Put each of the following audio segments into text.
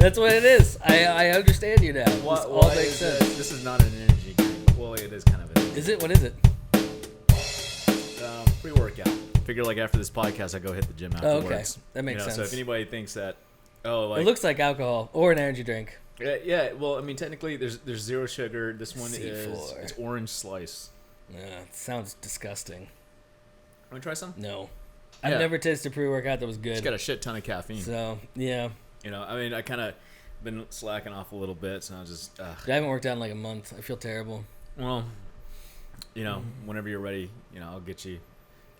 That's what it is. I understand you now. This all makes sense. This is not an energy drink. Well, it is kind of an energy. Is it? What is it? Pre-workout. Figure like after this podcast, I go hit the gym afterwards. Oh, okay. That makes sense. So if anybody thinks that, it looks like alcohol or an energy drink. Yeah. Well, I mean, technically, there's zero sugar. This one C4. it's orange slice. Yeah, it sounds disgusting. Want to try some? No, I've never tasted a pre-workout that was good. It's got a shit ton of caffeine. So yeah. I mean, I kind of been slacking off a little bit, so I just. I haven't worked out in like a month. I feel terrible. Well, whenever you're ready, I'll get a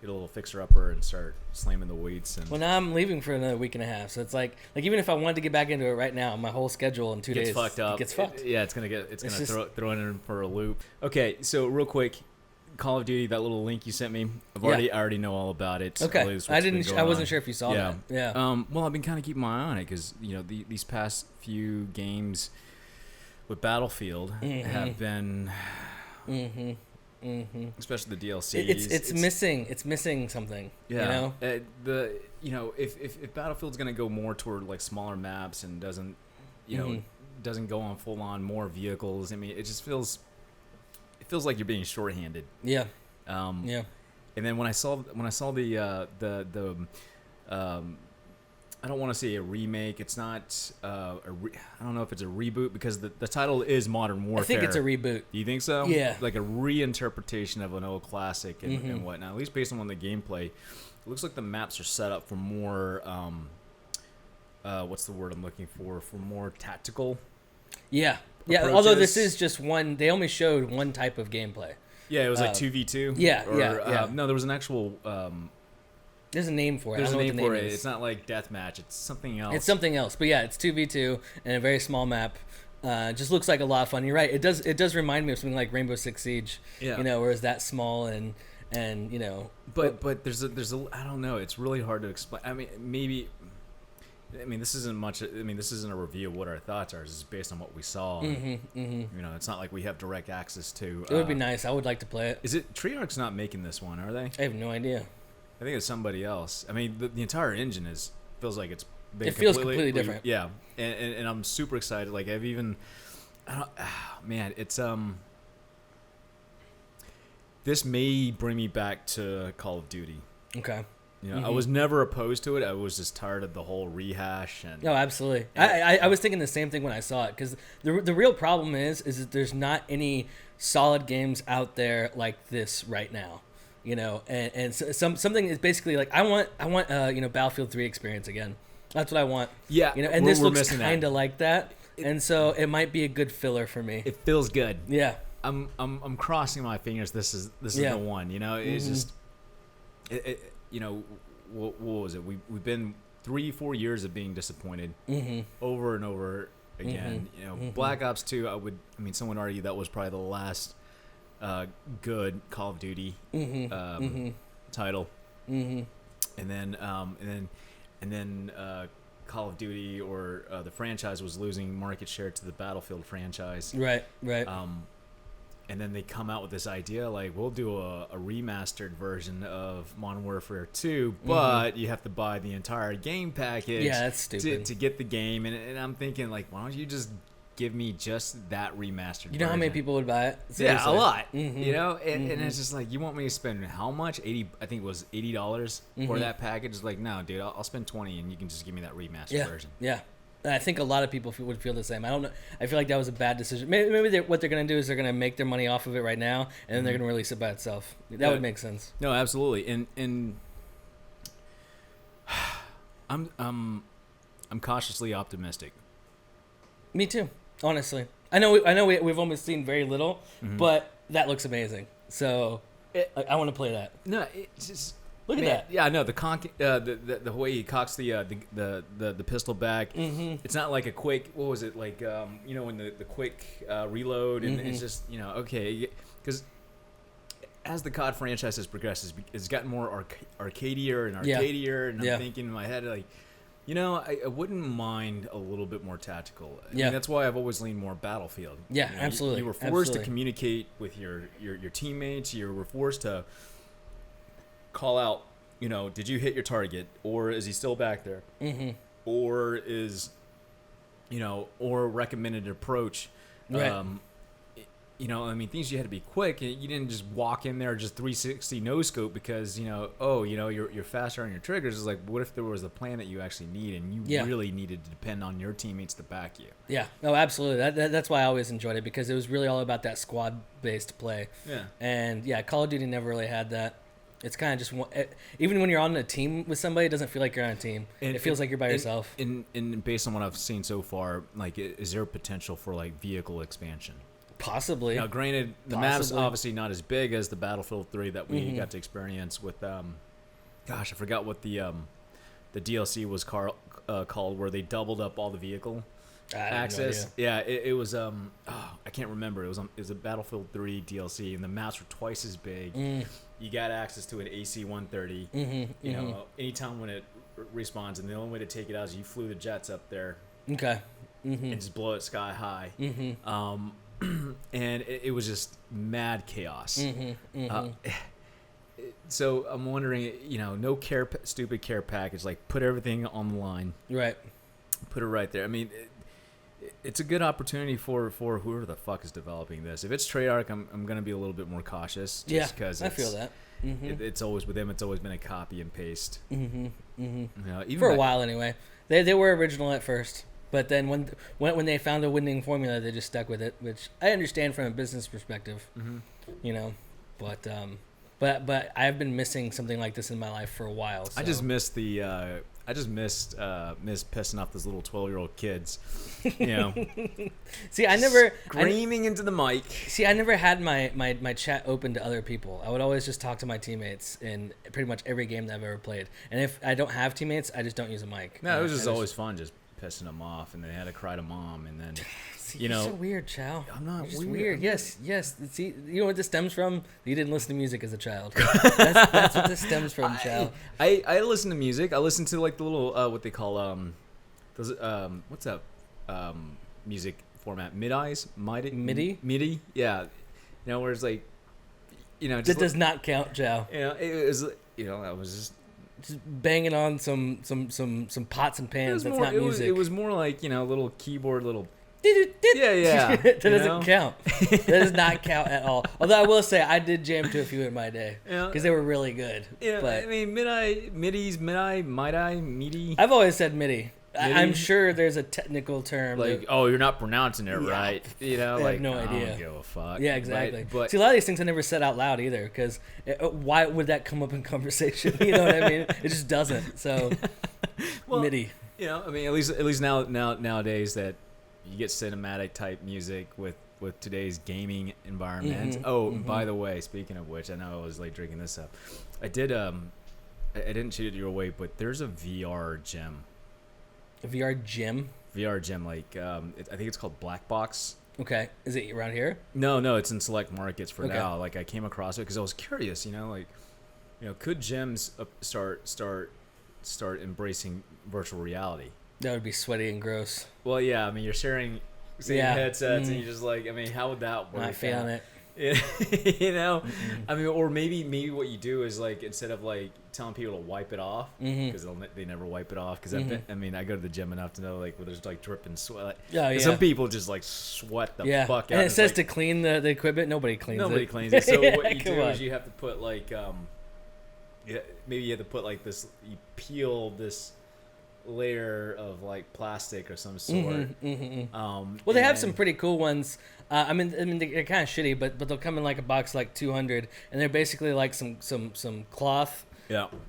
little fixer-upper and start slamming the weights. And well, now I'm leaving for another week and a half, so it's like even if I wanted to get back into it right now, my whole schedule in 2 days fucked up. It gets fucked. It's gonna throw it in for a loop. Okay, so real quick, Call of Duty, that little link you sent me, I already know all about it. Okay, I wasn't sure if you saw that. Yeah. Well, I've been kind of keeping my eye on it because these past few games with Battlefield have been. Especially the DLC. It's missing something. Yeah. If Battlefield's gonna go more toward like smaller maps and doesn't go on full on more vehicles, I mean, it just feels like you're being shorthanded. Yeah. Yeah. And then when I saw the I don't want to say a remake. It's not. I don't know if it's a reboot because the title is Modern Warfare. I think it's a reboot. Do you think so? Yeah. Like a reinterpretation of an old classic and whatnot. At least based on the gameplay, it looks like the maps are set up for more. What's the word I'm looking for? For more tactical. Yeah. Yeah. Approaches. Although this is just one. They only showed one type of gameplay. Yeah, it was like 2v2. Yeah. No, there was an actual. There's a name for it. There's a name for it. It's not like deathmatch. It's something else. It's something else. But yeah, it's 2v2 and a very small map. Just looks like a lot of fun. You're right. It does remind me of something like Rainbow Six Siege. Yeah. Where it's that small and. But there's a I don't know. It's really hard to explain. I mean, this isn't much. This isn't a review of what our thoughts are. This is based on what we saw. It's not like we have direct access to. It would be nice. I would like to play it. Is it Treyarch's not making this one? Are they? I have no idea. I think it's somebody else. I mean, the entire engine feels like it's been feels completely different. Yeah, and I'm super excited. Like it's this may bring me back to Call of Duty. Okay. I was never opposed to it. I was just tired of the whole rehash. No, absolutely. I was thinking the same thing when I saw it because the real problem is that there's not any solid games out there like this right now. And something is basically like I want Battlefield 3 experience again. That's what I want. Yeah. And this looks kind of like that. And so it might be a good filler for me. It feels good. Yeah. I'm crossing my fingers. This is the one. It's just what was it? We've been 3-4 years of being disappointed over and over again. Black Ops 2. Some would argue that was probably the last good Call of Duty title, and then Call of Duty or the franchise was losing market share to the Battlefield franchise. Right. And then they come out with this idea like we'll do a remastered version of Modern Warfare 2, but you have to buy the entire game package. Yeah, that's stupid. To get the game, and I'm thinking like, why don't you just give me just that remastered version? You know how many people would buy it? Seriously. Yeah, a lot. And it's just like, you want me to spend how much? I think it was $80 for that package. It's like, no, dude, I'll spend $20 and you can just give me that remastered version. Yeah. I think a lot of people would feel the same. I don't know. I feel like that was a bad decision. Maybe what they're going to do is they're going to make their money off of it right now, and then they're going to release it by itself. That would make sense. No, absolutely. And I'm cautiously optimistic. Me too. Honestly, I know we've almost seen very little, but that looks amazing. So I want to play that. No, it's just look at that. Yeah, no, the way he cocks the pistol back. It's not like a quick. What was it like? When the quick reload, and it's just okay, because as the COD franchise has progressed, it's gotten more arcadier and arcadier, and I'm thinking in my head like. I wouldn't mind a little bit more tactical. I mean, that's why I've always leaned more Battlefield. Yeah, absolutely. You were forced to communicate with your teammates. You were forced to call out, did you hit your target? Or is he still back there? Or is or recommended approach. Right. Things you had to be quick. You didn't just walk in there just 360 no scope because you're faster on your triggers. It's like, what if there was a plan that you actually need and you really needed to depend on your teammates to back you? Yeah, no, absolutely. That's why I always enjoyed it, because it was really all about that squad based play. Yeah. And Call of Duty never really had that. It's kind of just even when you're on a team with somebody, it doesn't feel like you're on a team. It feels like you're by yourself. And based on what I've seen so far, like, is there potential for like vehicle expansion? Possibly. Now, granted, the map's obviously not as big as the Battlefield 3 that we got to experience with. I forgot what the DLC was called, where they doubled up all the vehicle access. No yeah, it was. I can't remember. It was a Battlefield 3 DLC, and the maps were twice as big. You got access to an AC-130. Anytime when it respawns, and the only way to take it out is you flew the jets up there. Okay. And just blow it sky high. And it was just mad chaos. So I'm wondering, no stupid care package, like put everything on the line. Right. Put it right there. I mean, it's a good opportunity for whoever the fuck is developing this. If it's Treyarch, I'm going to be a little bit more cautious. Just because I feel that. It's always with them. It's always been a copy and paste. Even For a while anyway. They were original at first. But then when they found a winning formula, they just stuck with it, which I understand from a business perspective, But I've been missing something like this in my life for a while. So. I just missed pissing off those little 12-year-old kids, See, I never screaming into the mic. See, I never had my chat open to other people. I would always just talk to my teammates in pretty much every game that I've ever played. And if I don't have teammates, I just don't use a mic. No, it was just always fun, just pissing them off, and they had to cry to mom, and then you're so weird, Chau. I'm not just weird. weird. Yes. See, you know what this stems from? You didn't listen to music as a child. That's what this stems from, Chau. I listen to music. I listen to like the little what they call those what's that music format? MIDI. Yeah, where it's like, that does not count, Chau. It was I was just banging on some pots and pans. That's not music. It was more like little keyboard, little. Yeah. That doesn't count. That does not count at all. Although I will say I did jam to a few in my day because they were really good. But I mean, MIDI. I've always said MIDI. I'm sure there's a technical term. Like, you're not pronouncing it right. I have no idea. I don't give a fuck. Yeah, exactly. But see, a lot of these things I never said out loud either, because why would that come up in conversation? You know what I mean? It just doesn't. So, MIDI. I mean, at least nowadays that you get cinematic type music with today's gaming environment. By the way, speaking of which, I know I was like drinking this up. I didn't shoot it your way, but there's a VR gym. A VR gym? VR gym, like I think it's called Black Box. Okay, is it around here? No, it's in select markets for now. Like I came across it because I was curious, could gyms start embracing virtual reality? That would be sweaty and gross. Well, yeah, I mean you're sharing headsets, and you're just like, I mean, how would that work? Not feeling it. I mean, or maybe what you do is like, instead of like telling people to wipe it off, because they never wipe it off, because I mean I go to the gym enough to know like where there's like dripping sweat. Some people just like sweat the fuck out. And it says to clean the equipment. Nobody cleans it. So what you do is you have to put like maybe you have to put like this, you peel this layer of like plastic or some sort. Well, they have some pretty cool ones. I mean they're kind of shitty, but they'll come in like a box like 200, and they're basically like some cloth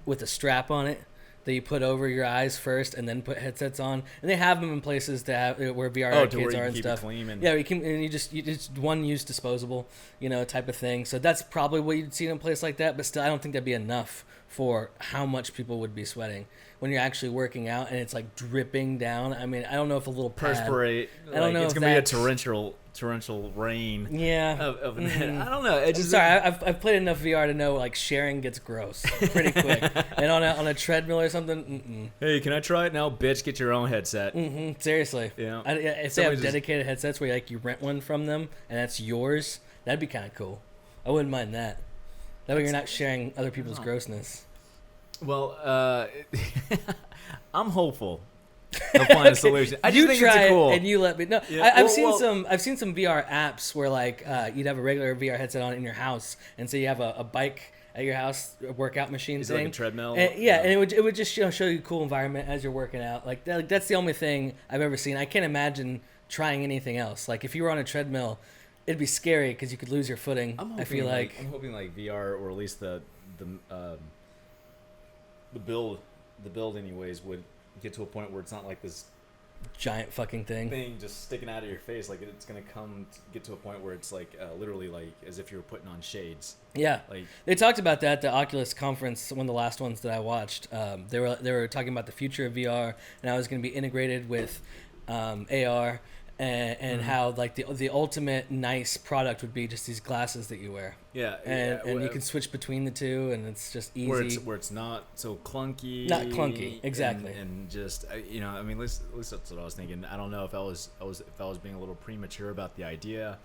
with a strap on it that you put over your eyes first, and then put headsets on. And they have them in places where VR arcades are and stuff. You just one use disposable, type of thing. So that's probably what you'd see in a place like that. But still, I don't think that'd be enough for how much people would be sweating when you're actually working out and it's like dripping down. I mean, I don't know if a little pad, perspirate. I don't know. It's gonna be a torrential rain. Yeah. Of I don't know. I'm sorry. I've played enough VR to know like sharing gets gross pretty quick. And on a treadmill or something. Hey, can I try it now, bitch? Get your own headset. Seriously. If they have dedicated headsets where you rent one from them and that's yours, that'd be kind of cool. I wouldn't mind that. That way you're not sharing other people's grossness. Well, I'm hopeful. They'll find a solution. I just you think try it's cool. it and you let me know. Yeah, I've seen some VR apps where like you'd have a regular VR headset on in your house, and so you have a bike at your house, a workout machine Is thing. it like a treadmill? And, and it would just show you a cool environment as you're working out. Like that's the only thing I've ever seen. I can't imagine trying anything else. Like if you were on a treadmill, it'd be scary because you could lose your footing. I feel like I'm hoping like VR, or at least the build anyways, would get to a point where it's not like this giant fucking thing just sticking out of your face. Like it's gonna get to a point where it's like literally like as if you were putting on shades. Yeah, like they talked about that at the Oculus conference, one of the last ones that I watched. They were talking about the future of VR and how it's going to be integrated with AR. And how like the ultimate nice product would be just these glasses that you wear. Yeah, and you can switch between the two, and it's just easy. Where it's not so clunky. Not clunky, exactly. And just I mean, at least that's what I was thinking. I don't know if I was being a little premature about the idea.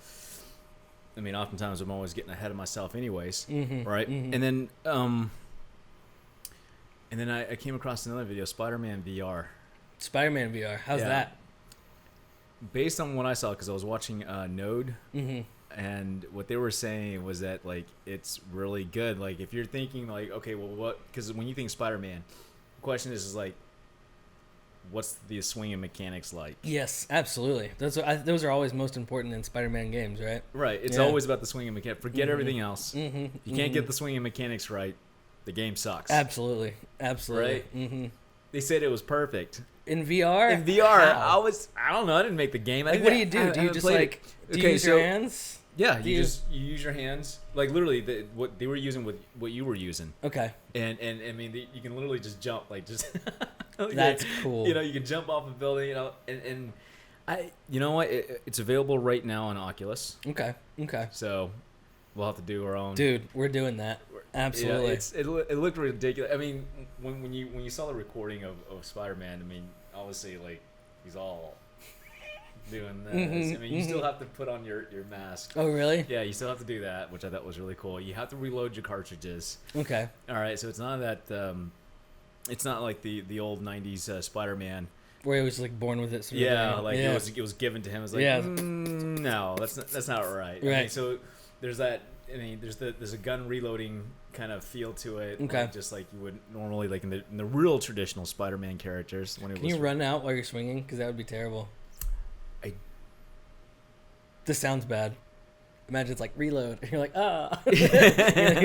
I mean, oftentimes I'm always getting ahead of myself, anyways, right? Mm-hmm. And then I came across another video, Spiderman VR. Spiderman VR, how's that? Based on what I saw, because I was watching Node, and what they were saying was that like it's really good. Like if you're thinking like, okay, well, what? Because when you think Spider-Man, the question is like, what's the swinging mechanics like? Yes, absolutely. Those are always most important in Spider-Man games, right? Right. It's always about the swinging mechanics. Forget everything else. If you can't get the swinging mechanics right, the game sucks. Absolutely. Right. Mm-hmm. They said it was perfect. In VR? In VR, how? I don't know. I didn't make the game. Like, what do you do? Do you just like do you use your hands? Yeah, you use your hands. Like literally, what they were using with what you were using. Okay. And I mean, you can literally just jump, like just. That's cool. You know, you can jump off a building. You know, and you know what? It's available right now on Oculus. Okay. So we'll have to do our own. Dude, we're doing that. Absolutely. Yeah, it looked ridiculous. I mean, when you saw the recording of Spider-Man, I mean, obviously like he's all doing this. I mean, you still have to put on your mask. Oh, really? Yeah, you still have to do that, which I thought was really cool. You have to reload your cartridges. Okay. All right, so it's not that. It's not like the old '90s Spider-Man. Where he was like born with it. Sort of like it was given to him. It was like, no, that's not right. Right. I mean, so there's that. I mean, there's a gun reloading kind of feel to it, okay. Like, just like you would normally, like in the real traditional Spider-Man characters. Can you run out while you're swinging? Because that would be terrible. This sounds bad. Imagine it's like reload. And you're like, you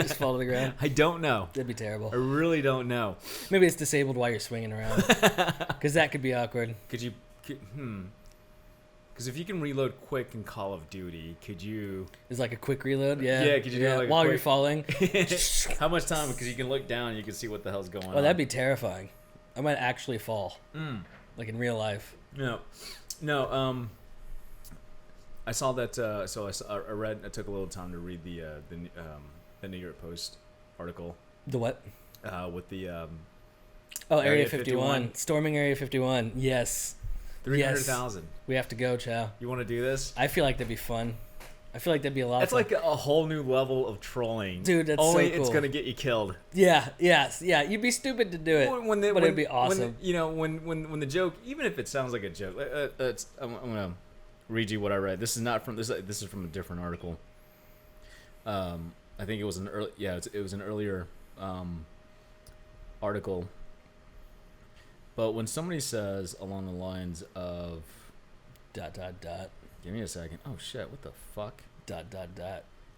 just fall to the ground. I don't know. That'd be terrible. I really don't know. Maybe it's disabled while you're swinging around. Because that could be awkward. Because if you can reload quick in Call of Duty, could you... It's like a quick reload? Yeah. Yeah, could you do like while you're falling? How much time? Because you can look down and you can see what the hell's going on. Oh, that'd be terrifying. I might actually fall. Like in real life. No. I saw that. So I read. I took a little time to read the New York Post article. The what? With the Area 51. Storming Area 51. Yes. 300,000. Yes. We have to go, Chau. You want to do this? I feel like that'd be fun. I feel like that'd be a lot of fun. That's like a whole new level of trolling. Dude, that's Only so cool. It's going to get you killed. Yeah. You'd be stupid to do it, but it'd be awesome. When the joke, even if it sounds like a joke, I'm going to read you what I read. This is not from this is from a different article. I think it was an early. Yeah, it was an earlier article. But when somebody says along the lines of ... Give me a second. Oh shit! What the fuck? ...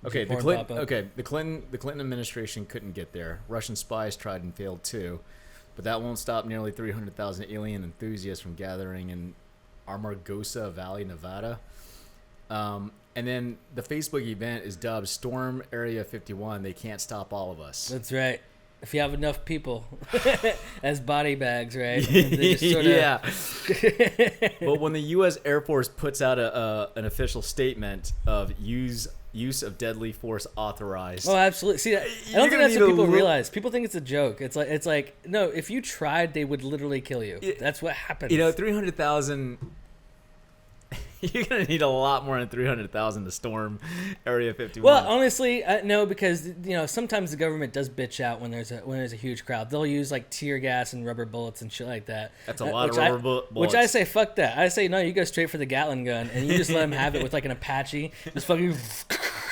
Okay, the Clinton administration couldn't get there. Russian spies tried and failed too, but that won't stop nearly 300,000 alien enthusiasts from gathering in Amargosa Valley, Nevada. And then the Facebook event is dubbed Storm Area 51. They can't stop all of us. That's right. If you have enough people as body bags, right? They just sorta... Yeah. But when the U.S. Air Force puts out an official statement of use of deadly force authorized. Oh, absolutely. See, I don't think that's what people realize. People think it's a joke. It's like no. If you tried, they would literally kill you. That's what happens. 300,000. You're gonna need a lot more than 300,000 to storm Area 51. Well, honestly, no, because sometimes the government does bitch out when there's a huge crowd. They'll use like tear gas and rubber bullets and shit like that. That's a lot of rubber bullets. Which I say, fuck that. I say no. You go straight for the Gatling gun and you just let them have it with like an Apache. Just fucking,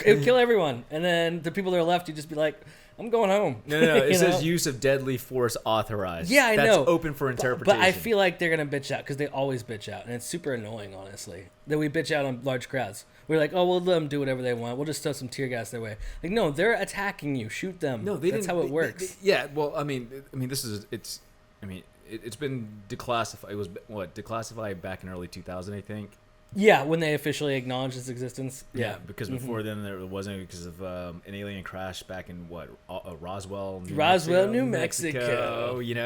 it would kill everyone. And then the people that are left, you just be like, I'm going home. No. It says use of deadly force authorized. Yeah, I know. That's open for interpretation. But I feel like they're going to bitch out because they always bitch out. And it's super annoying, honestly, that we bitch out on large crowds. We're like, oh, we'll let them do whatever they want. We'll just throw some tear gas their way. Like, no, they're attacking you. Shoot them. No, that's how it works. Yeah, well, I mean, it's been declassified. It was, declassified back in early 2000, I think. Yeah, when they officially acknowledged its existence. Yeah, because before then there wasn't, because of an alien crash back in Roswell, New Mexico. It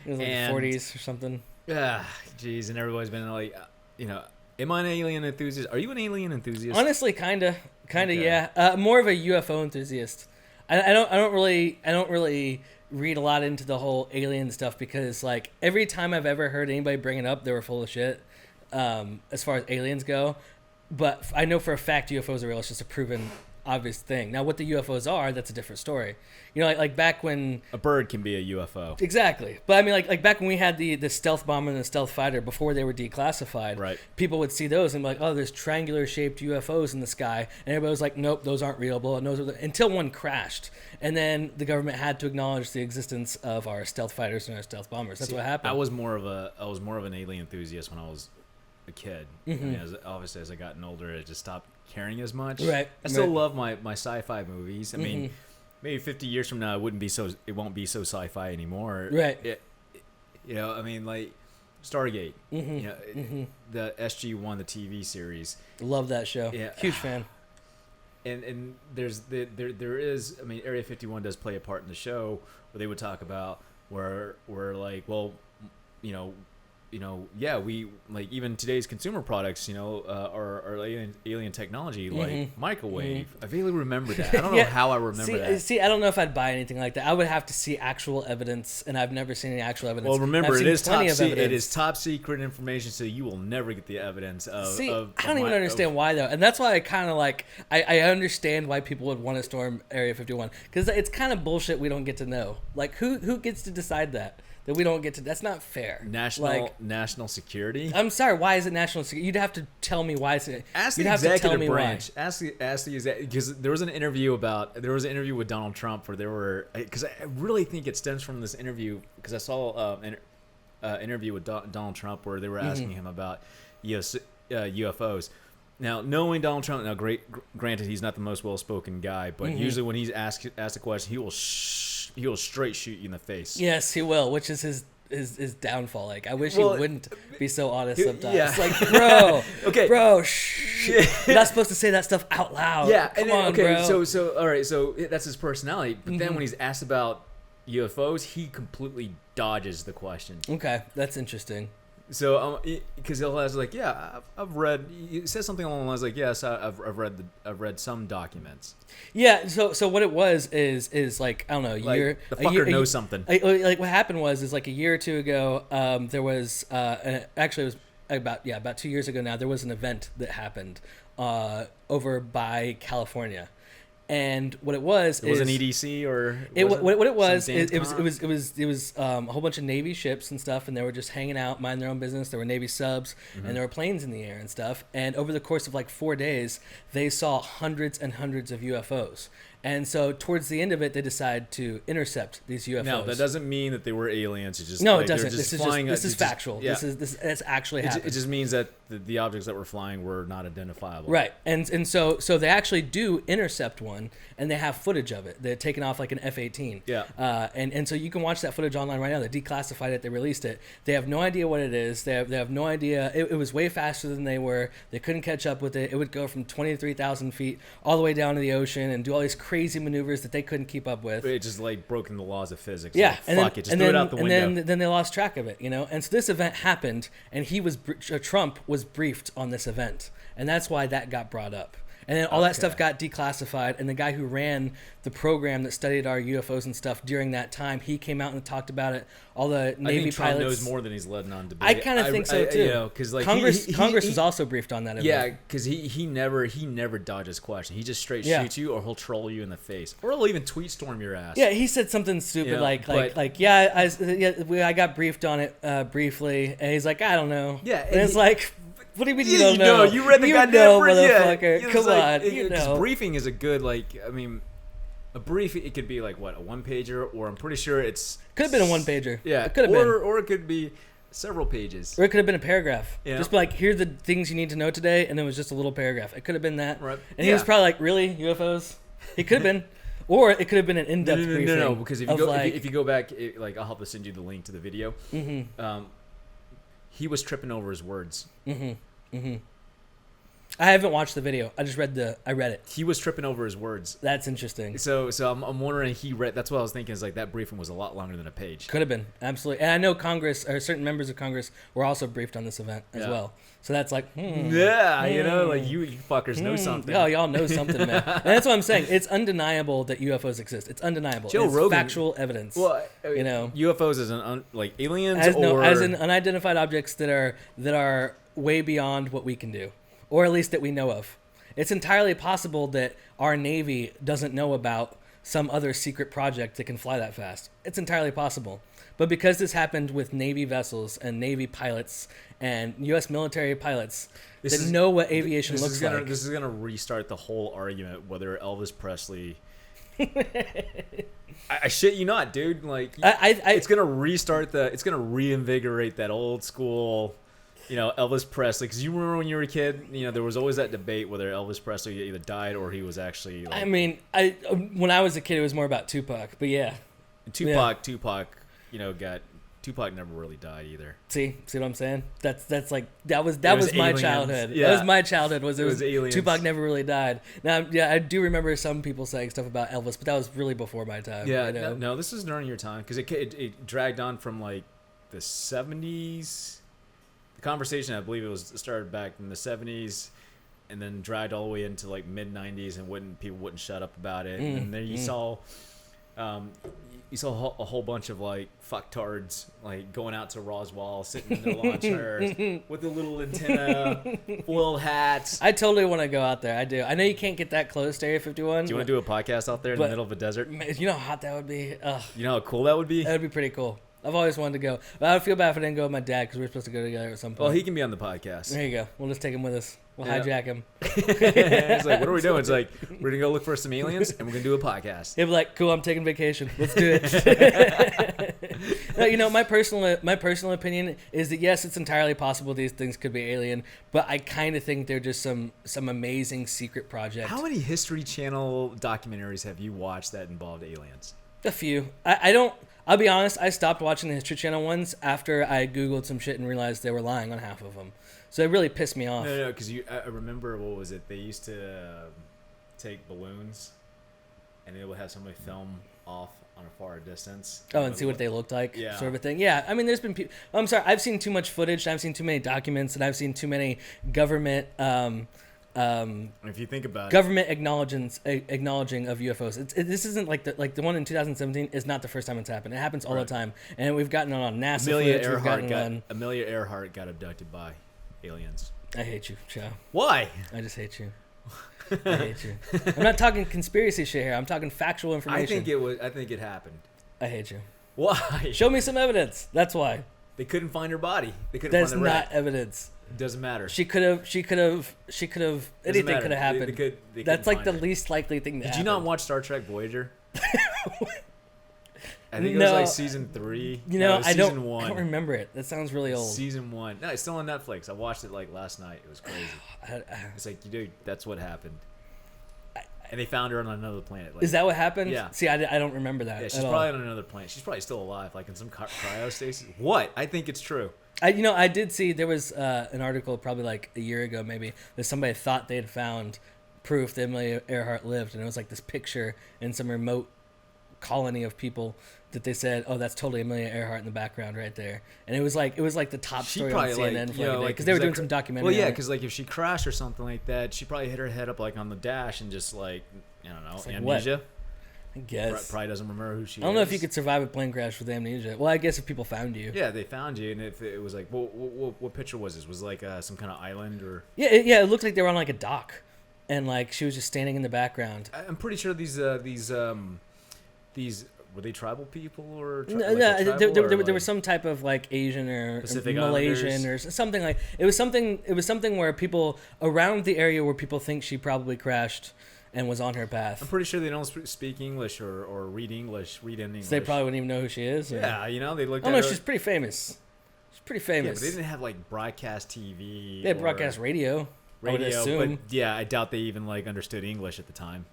was like the 40s or something. Jeez, and everybody's been like, am I an alien enthusiast? Are you an alien enthusiast? Honestly, kinda, okay. Yeah. More of a UFO enthusiast. I don't really read a lot into the whole alien stuff because like every time I've ever heard anybody bring it up, they were full of shit. As far as aliens go, but I know for a fact UFOs are real. It's just a proven obvious thing. Now, what the UFOs are, that's a different story. Like back when a bird can be a UFO. Exactly, but I mean, like back when we had the stealth bomber and the stealth fighter before they were declassified. Right. People would see those and be like, oh, there's triangular shaped UFOs in the sky, and everybody was like, nope, those aren't real. Until one crashed, and then the government had to acknowledge the existence of our stealth fighters and our stealth bombers. That's what happened. I was more of an alien enthusiast when I was a kid. Mm-hmm. I mean, obviously as I gotten older, I just stopped caring as much. Right. I still love my sci-fi movies. I mean, maybe 50 years from now, it won't be so sci-fi anymore. Right. I mean, like Stargate. The SG-1, the TV series. Love that show. Yeah. Huge fan. And there is. I mean, Area 51 does play a part in the show where they would talk about where like, well, yeah, we like even today's consumer products, are alien technology, like microwave. I vaguely remember that. I don't know how I remember that. See, I don't know if I'd buy anything like that. I would have to see actual evidence, and I've never seen any actual evidence. Well, remember, it is top secret information, so you will never get the evidence of. I don't even understand why though, and that's why I kind of like. I understand why people would want to storm Area 51 because it's kind of bullshit. We don't get to know. Like who gets to decide that? That we don't get to. That's not fair. National security. I'm sorry. Why is it national security? You'd have to tell me why. Ask the executive branch. Ask the because there was an interview with Donald Trump where there were, because I really think it stems from this interview because I saw an interview with Donald Trump where they were asking him about UFOs. Now, knowing Donald Trump, granted he's not the most well-spoken guy, but usually when he's asked a question, he will straight shoot you in the face. Yes, he will, which is his downfall. Like, I wish he wouldn't be so honest sometimes. Yeah. It's like, bro, okay, bro, you're not supposed to say that stuff out loud. Yeah, come on, bro. So all right, so that's his personality. But then when he's asked about UFOs, he completely dodges the question. Okay, that's interesting. So, because he'll have like, yeah, I've read. He says something along the lines like, yes, I've read some documents. Yeah. So what it was is like, I don't know, like the fucker knows something. Like what happened was like a year or two ago, there was actually it was about 2 years ago now. There was an event that happened over by California. And what it was, it was an EDC or what it was a whole bunch of Navy ships and stuff, and they were just hanging out, minding their own business. There were Navy subs, and there were planes in the air and stuff. And over the course of like 4 days, they saw hundreds and hundreds of UFOs. And so towards the end of it, they decided to intercept these UFOs. No, that doesn't mean that they were aliens. It's just no, like, it doesn't. This is factual. Yeah. It's actually happened. It just means that the objects that were flying were not identifiable. Right, and so they actually do intercept one, and they have footage of it. They're taken off like an F-18. Yeah. And so you can watch that footage online right now. They declassified it. They released it. They have no idea what it is. They have no idea. It was way faster than they were. They couldn't catch up with it. It would go from 23,000 feet all the way down to the ocean and do all these crazy maneuvers that they couldn't keep up with. It just like broken the laws of physics. Yeah, like, fuck it, just threw it out the window. And then they lost track of it, And so this event happened, and Trump was briefed on this event, and that's why that got brought up. And then all that stuff got declassified, and the guy who ran the program that studied our UFOs and stuff during that time, he came out and talked about it. All the Navy I think Trump pilots knows more than he's letting on debate. I kind of think so too. You know, because like Congress was also briefed on that. Yeah, because he never dodges question. He just straight shoots you, or he'll troll you in the face, or he'll even tweet storm your ass. Yeah, he said something stupid I got briefed on it briefly, and he's like, I don't know. Yeah, and it's like, what do you mean you don't know? You read the goddamn motherfucker. Yeah. Come on, Because briefing is a good, like, I mean, a brief, it could be like, what, a one-pager, or I'm pretty sure it's... Could have been a one-pager. Yeah, it could have been. Or it could be several pages. Or it could have been a paragraph. Yeah. Just be like, here are the things you need to know today, and it was just a little paragraph. It could have been that. Right. And he was probably like, really? UFOs? He could have been. Or it could have been an in-depth briefing. No, because if you go back, like, I'll have to send you the link to the video. Mm-hmm. He was tripping over his words. Mm-hmm. Mm-hmm. I haven't watched the video. I read it. He was tripping over his words. That's interesting. So I'm wondering he read. That's what I was thinking. Is like that briefing was a lot longer than a page. Could have been, absolutely. And I know Congress or certain members of Congress were also briefed on this event as well. So that's like, you know, like you fuckers know something. Oh, y'all know something, man. And that's what I'm saying. It's undeniable that UFOs exist. It's undeniable. Joe it's Rogan, factual evidence. Well, you know, UFOs as like aliens, as in unidentified objects that are way beyond what we can do, or at least that we know of. It's entirely possible that our Navy doesn't know about some other secret project that can fly that fast. It's entirely possible. But because this happened with Navy vessels and Navy pilots and U.S. military pilots that know what aviation looks like. This is going to restart the whole argument whether Elvis Presley... I shit you not, dude. Like, it's going to restart it's going to reinvigorate that old school... You know, Elvis Presley, because you remember when you were a kid, you know, there was always that debate whether Elvis Presley either died or he was actually... Like, I mean, when I was a kid, it was more about Tupac, but yeah. Tupac, you know, Tupac never really died either. See what I'm saying? That's like, that was my childhood. Yeah. That was my childhood, was aliens. Tupac never really died. Now, yeah, I do remember some people saying stuff about Elvis, but that was really before my time. Yeah, you know? no, this is during your time, because it dragged on from, like, the 70s... Conversation, I believe it started back in the 70s and then dragged all the way into like mid 90s, and people wouldn't shut up about it. And then you saw a whole bunch of like fucktards like going out to Roswell, sitting in their lawn chairs with the little antenna, foil hats. I totally want to go out there. I do. I know you can't get that close to Area 51. Do you want to do a podcast out there in the middle of a desert? You know how hot that would be? Ugh. You know how cool that would be? That would be pretty cool. I've always wanted to go. But I would feel bad if I didn't go with my dad, because we're supposed to go together at some point. Well, he can be on the podcast. There you go. We'll just take him with us. We'll hijack him. It's like, what are we doing? It's like, we're going to go look for some aliens, and we're going to do a podcast. He'll be like, cool, I'm taking vacation. Let's do it. No, you know, my personal opinion is that, yes, it's entirely possible these things could be alien, but I kind of think they're just some amazing secret project. How many History Channel documentaries have you watched that involved aliens? A few. I don't... I'll be honest, I stopped watching the History Channel ones after I Googled some shit and realized they were lying on half of them. So it really pissed me off. No, because I remember, what was it? They used to take balloons, and they would have somebody film off on a far distance. Oh, and see what they looked like, yeah. Sort of a thing. Yeah, I mean, there's been people... I'm sorry, I've seen too much footage, I've seen too many documents, and I've seen too many government... if you think about government acknowledging of UFOs, this isn't like the one in 2017 is not the first time it's happened. It happens all the time, and we've gotten on NASA footage. Amelia Earhart got abducted by aliens. I hate you, Chau. Why? I just hate you. I hate you. I'm not talking conspiracy shit here. I'm talking factual information. I think it happened. I hate you. Why? Show me some evidence. That's why. They couldn't find her body. They couldn't That's find the rat. not evidence. It doesn't matter. She could have. Anything could have happened. That's like the least likely thing to happen. Did you not watch Star Trek Voyager? I think it was like season 3. You know, I don't remember it. That sounds really old. Season 1. No, it's still on Netflix. I watched it like last night. It was crazy. It's like, dude, that's what happened. And they found her on another planet. Like, is that what happened? Yeah. See, I don't remember that. Yeah, she's probably on another planet. She's probably still alive, like in some cryostasis. What? I think it's true. I did see there was an article probably like a year ago maybe that somebody thought they had found proof that Amelia Earhart lived, and it was like this picture in some remote colony of people that they said, "Oh, that's totally Amelia Earhart in the background right there," and it was like the top She story on probably, CNN like, for you know, like, like, because they were doing like, some documentary. Well, yeah, on it. because like if she crashed or something like that, she probably hit her head up like on the dash and just like I don't know, like, amnesia. I guess. Probably doesn't remember who she is. I don't know if you could survive a plane crash with amnesia. Well, I guess if people found you. Yeah, they found you, and if it was like, what picture was this? Was it like some kind of island or? Yeah, it looked like they were on like a dock, and like she was just standing in the background. I'm pretty sure these were they tribal people or? No, there was some type of like Asian or Pacific Malaysian Islanders. or something like it was something where people around the area where people think she probably crashed and was on her path. I'm pretty sure they don't speak English or read in English. So they probably wouldn't even know who she is. Or? Yeah, you know they looked. Oh no, she's pretty famous. She's pretty famous. Yeah, but they didn't have like broadcast TV. They had broadcast radio. I would assume. But yeah, I doubt they even like understood English at the time.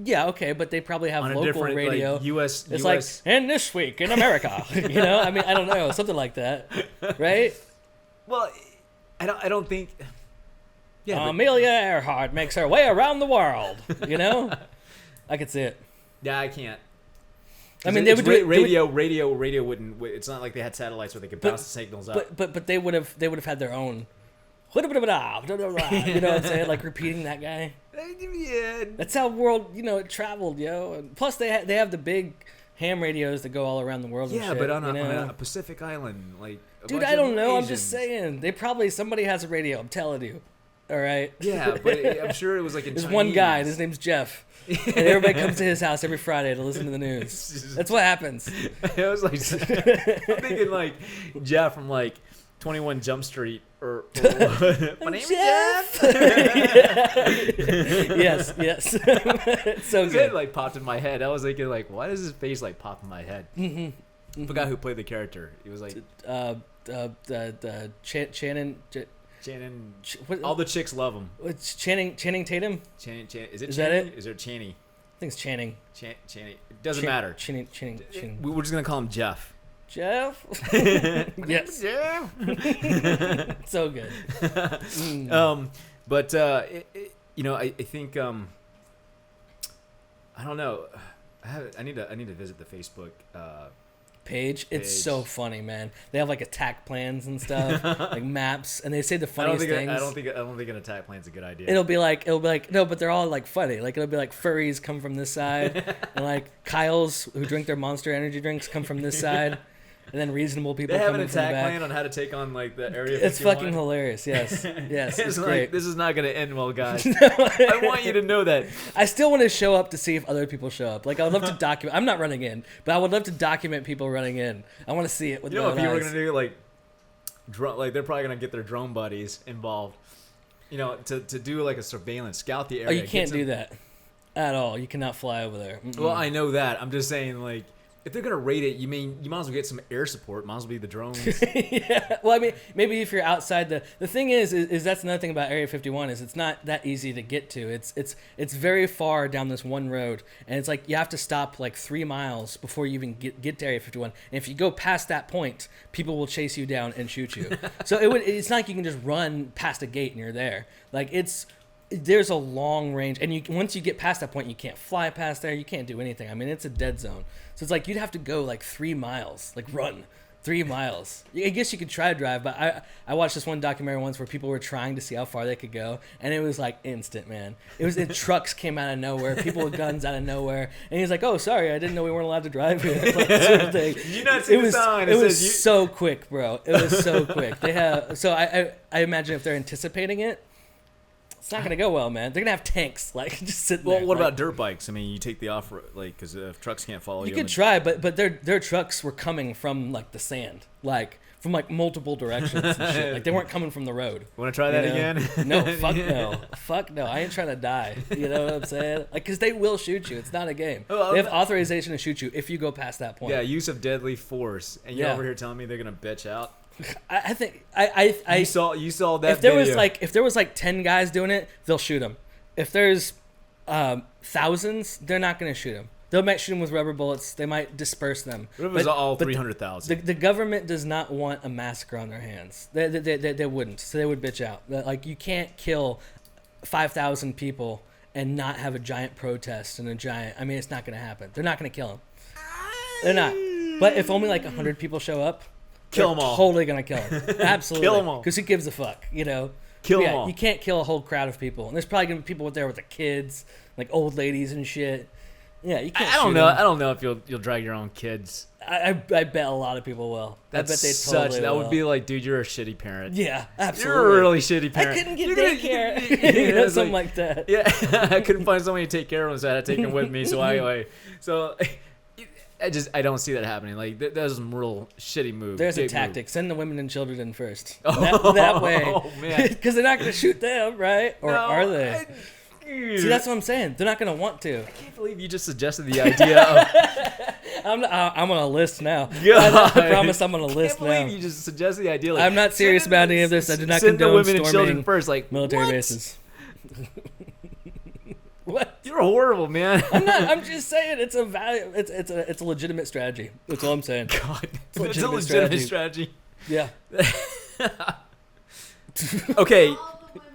Yeah, okay, but they probably have On a local different, radio. like, US. It's like, and this week in America, you know. I mean, I don't know, something like that, right? Well, I don't think. Yeah, Amelia Earhart makes her way around the world. You know, I could see it. Yeah, I can't. I mean, they would do it. Radio wouldn't. It's not like they had satellites where they could bounce the signals up. But they would have had their own. You know what I'm saying? Like repeating that guy. Yeah. That's how it traveled, yo. And plus, they have the big ham radios that go all around the world. Yeah, and shit, but on a Pacific island, like. Dude, I don't know. I'm just saying. Somebody has a radio. I'm telling you. All right. Yeah, but I'm sure it was like in There's Chinese. one guy. And his name's Jeff. And everybody comes to his house every Friday to listen to the news. That's what happens. I was like, I'm thinking like Jeff from like 21 Jump Street or my name is Jeff. Yes. It's so his good. head like popped in my head. I was thinking like, why does his face like pop in my head? I forgot who played the character. He was like Channing. All the chicks love him. It's Channing Tatum. Is it? Is Channing? that it? Is it Channing? I think it's Channing. Channing. It doesn't matter. Channing. We're just gonna call him Jeff. Jeff. Yes. Jeff. So good. But I think I don't know. I need to visit the Facebook page. It's so funny, man. They have like attack plans and stuff, like maps, and they say the funniest things. I don't think an attack plan's a good idea. It'll be like no, but they're all like funny. Like it'll be like furries come from this side, and like Kyles who drink their Monster Energy drinks come from this side, and then reasonable people. They have come an from the attack back. plan on how to take on like the area. 51. It's fucking hilarious. Yes, it's like, great. This is not gonna end well, guys. I want you to know that. I still want to show up to see if other people show up. Like I would love to document. I'm not running in, but I would love to document people running in. I want to see it with my own If you were eyes. gonna do like they're probably gonna get their drone buddies involved. To do like a surveillance, scout the area. Oh, you can't do that at all. You cannot fly over there. Well, I know that. I'm just saying, like, if they're gonna raid it, you might as well get some air support. Might as well be the drones. Yeah. Well, I mean, maybe if you're outside the thing is that's another thing about Area 51 is it's not that easy to get to. It's very far down this one road, and it's like you have to stop like 3 miles before you even get to Area 51. And if you go past that point, people will chase you down and shoot you. So it's not like you can just run past a gate and you're there. Like there's a long range, and once you get past that point, you can't fly past there. You can't do anything. I mean, it's a dead zone. So it's like you'd have to go like 3 miles, like run 3 miles. I guess you could try to drive, but I watched this one documentary once where people were trying to see how far they could go, and it was like instant, man. Trucks came out of nowhere, people with guns out of nowhere, and he's like, "Oh, sorry, I didn't know we weren't allowed to drive here." Like, sort of thing. Did you not see the sign? It was so quick, bro. It was so quick. So I imagine if they're anticipating it. It's not going to go well, man. They're going to have tanks, like, just sitting there. Well, what about dirt bikes? I mean, you take the off-road, like, because if trucks can't follow you. You could try, but their trucks were coming from, like, the sand. Like, from, like, multiple directions and shit. Like, they weren't coming from the road. Want to try that again? No, fuck no. Fuck no. I ain't trying to die. You know what I'm saying? Like, because they will shoot you. It's not a game. They have authorization to shoot you if you go past that point. Yeah, use of deadly force. And you're over here telling me they're going to bitch out? I think you saw that if there video. if there was 10 guys doing it, they'll shoot them. If there's thousands, they're not going to shoot them. They might shoot them with rubber bullets. They might disperse them. What if it was all 300,000? The government does not want a massacre on their hands. They wouldn't. So they would bitch out. Like, you can't kill 5,000 people and not have a giant protest and a giant. I mean, it's not going to happen. They're not going to kill them. They're not. But if only like 100 people show up, Kill they're them all. Totally gonna kill them. Absolutely. Kill 'em all. Because who gives a fuck? You know. Kill Yeah, them all. you can't kill a whole crowd of people, and there's probably gonna be people there with the kids, like old ladies and shit. Yeah, you can't. I don't shoot know. 'em. I don't know if you'll drag your own kids. I bet a lot of people will. That's I bet they such. totally That will. would be like, dude, you're a shitty parent. Yeah, absolutely. You're a really shitty I parent. couldn't get You're gonna- daycare. Yeah, You know, it's something like that. Yeah, I couldn't find somebody to take care of him, so I had to take him with me. So I don't see that happening. Like that's some real shitty move. There's a dick tactic. Send the women and children in first. Oh, That way. man. Because they're not going to shout them, right? Or No, are they? See, that's what I'm saying. They're not going to want to. I can't believe you just suggested the idea of. I'm on a list now. God. I promise I'm on a I list can't now. believe you just suggested the idea. Like, I'm not serious send about any of this. I do not send the condone women and storming children first. Like military what? bases. What? You're horrible, man. I'm just saying it's a value. It's a legitimate strategy. That's all I'm saying. God, It's a it's a legitimate legitimate strategy. strategy. Yeah. Okay. All the women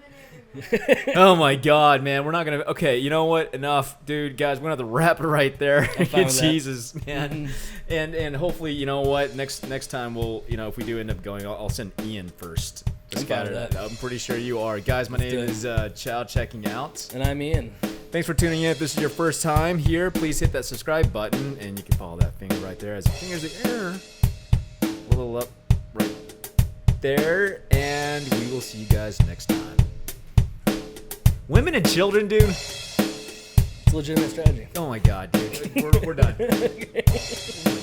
everywhere. Oh my God, man. We're not gonna. Okay, you know what? Enough, dude. Guys, we're gonna have to wrap it right there. I'm fine with that. Jesus, man. And hopefully, you know what? Next time we'll, if we do end up going, I'll send Ian first. To I'm fine with scatter that. I'm pretty sure you are. Guys, my name do it. is Chau, checking out. And I'm Ian. Thanks for tuning in. If this is your first time here, please hit that subscribe button, and you can follow that finger right there as it fingers the air. A little up right there, and we will see you guys next time. Women and children, dude. It's a legitimate strategy. Oh my God, dude. We're done. Oh my